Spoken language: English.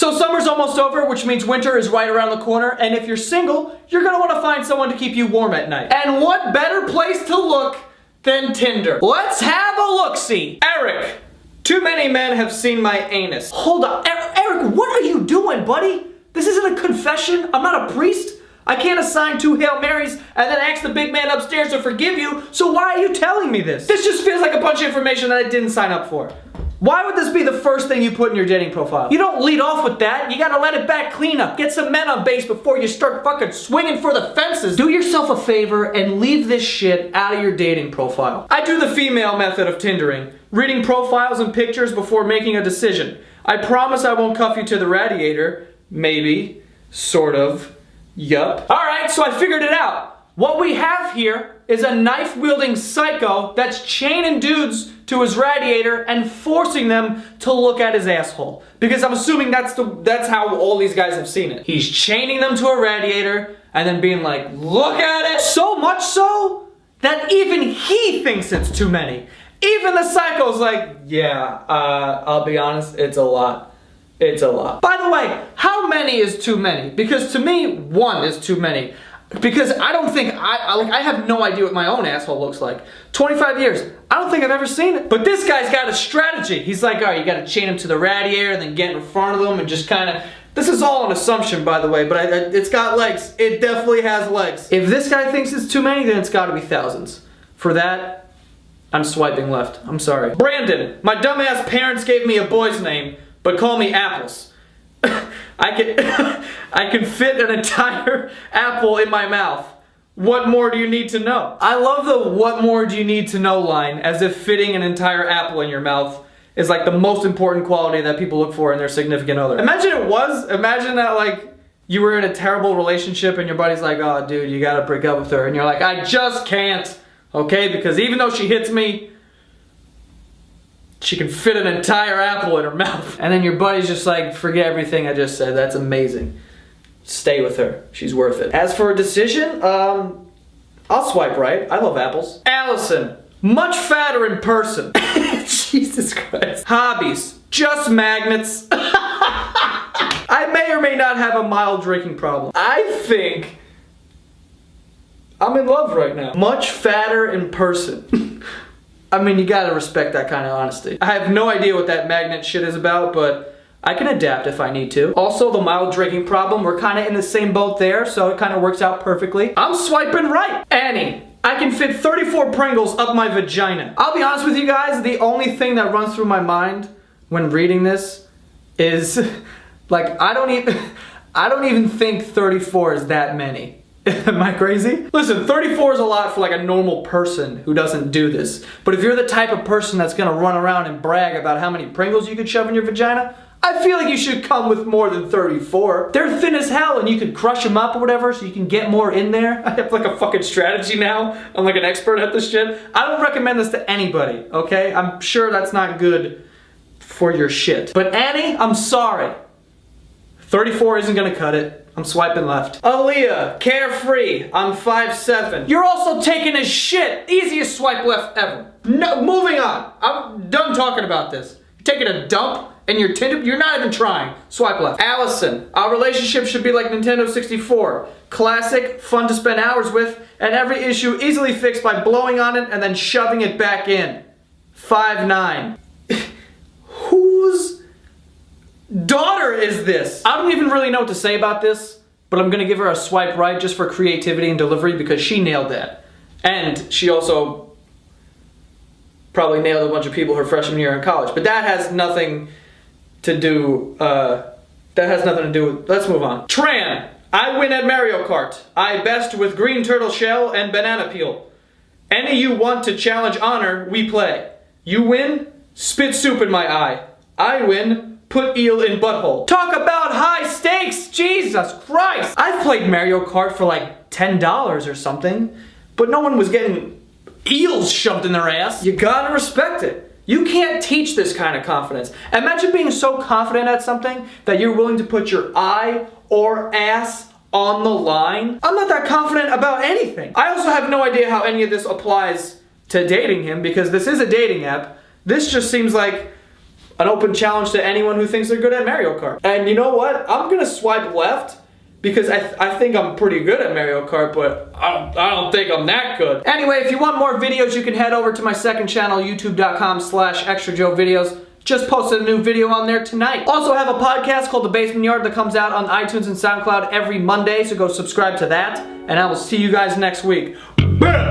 So summer's almost over, which means winter is right around the corner, and if you're single, you're gonna wanna find someone to keep you warm at night. And what better place to look than Tinder? Let's have a look-see. Eric, too many men have seen my anus. Hold on, Eric, what are you doing, buddy? This isn't a confession, I'm not a priest. I can't assign 2 Hail Marys and then ask the big man upstairs to forgive you, so why are you telling me this? This just feels like a bunch of information that I didn't sign up for. Why would this be the first thing you put in your dating profile? You don't lead off with that. You gotta let it back clean up. Get some men on base before you start fucking swinging for the fences. Do yourself a favor and leave this shit out of your dating profile. I do the female method of Tindering. Reading profiles and pictures before making a decision. I promise I won't cuff you to the radiator. Maybe. Sort of. Yup. Alright, so I figured it out. What we have here is a knife-wielding psycho that's chaining dudes to his radiator and forcing them to look at his asshole. Because I'm assuming that's how all these guys have seen it. He's chaining them to a radiator and then being like, look at it! So much so that even he thinks it's too many. Even the psycho's like, yeah, I'll be honest, it's a lot. It's a lot. By the way, how many is too many? Because to me, 1 is too many. Because I don't think, I have no idea what my own asshole looks like. 25 years, I don't think I've ever seen it. But this guy's got a strategy. He's like, alright, you gotta chain him to the radiator and then get in front of them and just kind of, this is all an assumption, by the way, but it's got legs. It definitely has legs. If this guy thinks it's too many, then it's gotta be thousands. For that, I'm swiping left. I'm sorry. Brandon, my dumbass parents gave me a boy's name, but call me Apples. I can fit an entire apple in my mouth. What more do you need to know? I love the what more do you need to know line, as if fitting an entire apple in your mouth is like the most important quality that people look for in their significant other. Imagine that like you were in a terrible relationship and your buddy's like, oh dude, you gotta break up with her. And you're like, I just can't, okay? Because even though she hits me, she can fit an entire apple in her mouth. And then your buddy's just like, forget everything I just said, that's amazing. Stay with her, she's worth it. As for a decision, I'll swipe right, I love apples. Allison, much fatter in person. Jesus Christ. Hobbies, just magnets. I may or may not have a mild drinking problem. I think I'm in love right now. Much fatter in person. I mean, you gotta respect that kind of honesty. I have no idea what that magnet shit is about, but I can adapt if I need to. Also, the mild drinking problem, we're kind of in the same boat there, so it kind of works out perfectly. I'm swiping right. Annie, I can fit 34 Pringles up my vagina. I'll be honest with you guys, the only thing that runs through my mind when reading this is, like, I don't even think 34 is that many. Am I crazy? Listen, 34 is a lot for like a normal person who doesn't do this. But if you're the type of person that's gonna run around and brag about how many Pringles you could shove in your vagina, I feel like you should come with more than 34. They're thin as hell and you could crush them up or whatever so you can get more in there. I have like a fucking strategy now. I'm like an expert at this shit. I don't recommend this to anybody, okay? I'm sure that's not good for your shit. But Annie, I'm sorry. 34 isn't gonna cut it. I'm swiping left. Aaliyah, carefree, I'm 5'7". You're also taking a shit. Easiest swipe left ever. No, moving on. I'm done talking about this. You're taking a dump and you're not even trying. Swipe left. Allison, our relationship should be like Nintendo 64. Classic, fun to spend hours with, and every issue easily fixed by blowing on it and then shoving it back in. 5'9". Whose daughter is this? I don't even really know what to say about this, but I'm gonna give her a swipe right just for creativity and delivery because she nailed that. And she also probably nailed a bunch of people her freshman year in college, but that has nothing to do, with, let's move on. Tran, I win at Mario Kart. I best with green turtle shell and banana peel. Any you want to challenge honor, we play. You win, spit soup in my eye. I win, put eel in butthole. Talk about high stakes, Jesus Christ! I've played Mario Kart for like $10 or something, but no one was getting eels shoved in their ass. You gotta respect it. You can't teach this kind of confidence. Imagine being so confident at something that you're willing to put your eye or ass on the line. I'm not that confident about anything. I also have no idea how any of this applies to dating him because this is a dating app. This just seems like an open challenge to anyone who thinks they're good at Mario Kart. And you know what? I'm gonna swipe left because I think I'm pretty good at Mario Kart, but I don't think I'm that good. Anyway, if you want more videos, you can head over to my second channel, youtube.com/extrajoevideos. Just posted a new video on there tonight. Also have a podcast called The Basement Yard that comes out on iTunes and SoundCloud every Monday, so go subscribe to that. And I will see you guys next week. Bam!